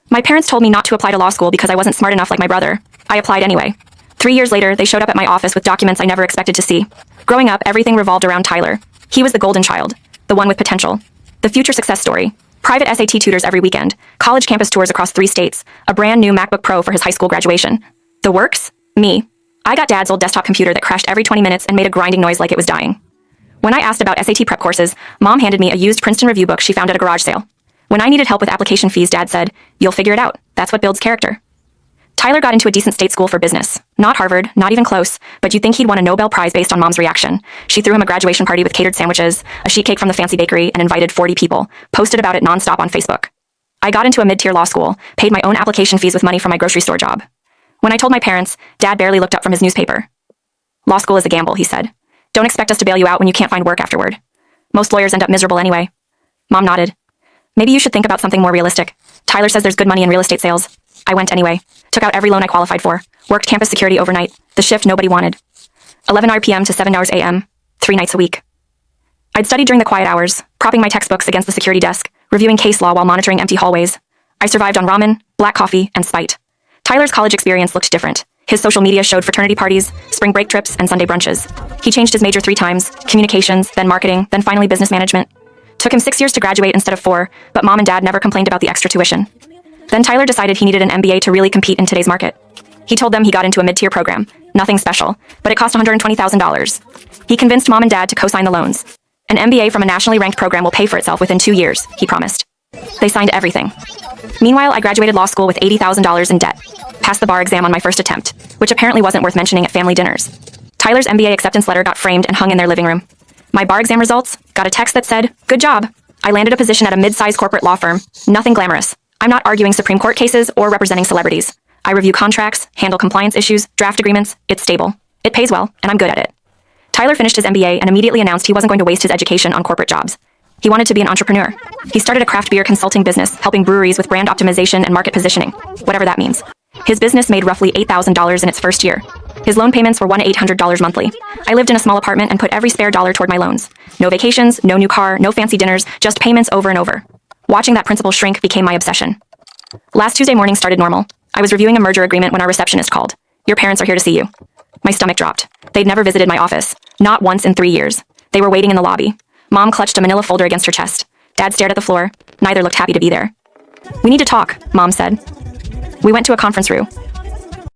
My parents told me not to apply to law school because I wasn't smart enough like my brother. I applied anyway. 3 years later, they showed up at my office with documents I never expected to see. Growing up, everything revolved around Tyler. He was the golden child, the one with potential, the future success story. Private SAT tutors every weekend, college campus tours across 3 states, a brand new MacBook Pro for his high school graduation. The works? Me. I got Dad's old desktop computer that crashed every 20 minutes and made a grinding noise like it was dying. When I asked about SAT prep courses, Mom handed me a used Princeton review book she found at a garage sale. When I needed help with application fees, Dad said, "You'll figure it out. That's what builds character." Tyler got into a decent state school for business. Not Harvard, not even close, but you'd think he'd won a Nobel Prize based on Mom's reaction. She threw him a graduation party with catered sandwiches, a sheet cake from the fancy bakery, and invited 40 people, posted about it nonstop on Facebook. I got into a mid-tier law school, paid my own application fees with money from my grocery store job. When I told my parents, Dad barely looked up from his newspaper. "Law school is a gamble," he said. "Don't expect us to bail you out when you can't find work afterward. Most lawyers end up miserable anyway." Mom nodded. "Maybe you should think about something more realistic. Tyler says there's good money in real estate sales." I went anyway. Took out every loan I qualified for. Worked campus security overnight. The shift nobody wanted. 11 p.m. to 7 a.m., 3 nights a week. I'd studied during the quiet hours, propping my textbooks against the security desk, reviewing case law while monitoring empty hallways. I survived on ramen, black coffee, and spite. Tyler's college experience looked different. His social media showed fraternity parties, spring break trips, and Sunday brunches. He changed his major 3 times, communications, then marketing, then finally business management. Took him 6 years to graduate instead of 4, but Mom and Dad never complained about the extra tuition. Then Tyler decided he needed an MBA to really compete in today's market. He told them he got into a mid-tier program. Nothing special, but it cost $120,000. He convinced Mom and Dad to co-sign the loans. An MBA from a nationally ranked program will pay for itself within 2 years, he promised. They signed everything. Meanwhile, I graduated law school with $80,000 in debt. Passed the bar exam on my first attempt, which apparently wasn't worth mentioning at family dinners. Tyler's MBA acceptance letter got framed and hung in their living room. My bar exam results, got a text that said, "Good job." I landed a position at a mid-sized corporate law firm. Nothing glamorous. I'm not arguing Supreme Court cases or representing celebrities. I review contracts, handle compliance issues, draft agreements. It's stable. It pays well, and I'm good at it. Tyler finished his MBA and immediately announced he wasn't going to waste his education on corporate jobs. He wanted to be an entrepreneur. He started a craft beer consulting business, helping breweries with brand optimization and market positioning, whatever that means. His business made roughly $8,000 in its first year. His loan payments were $1,800 monthly. I lived in a small apartment and put every spare dollar toward my loans. No vacations, no new car, no fancy dinners, just payments over and over. Watching that principal shrink became my obsession. Last Tuesday morning started normal. I was reviewing a merger agreement when our receptionist called. "Your parents are here to see you." My stomach dropped. They'd never visited my office. Not once in 3 years. They were waiting in the lobby. Mom clutched a manila folder against her chest. Dad stared at the floor. Neither looked happy to be there. "We need to talk," Mom said. We went to a conference room.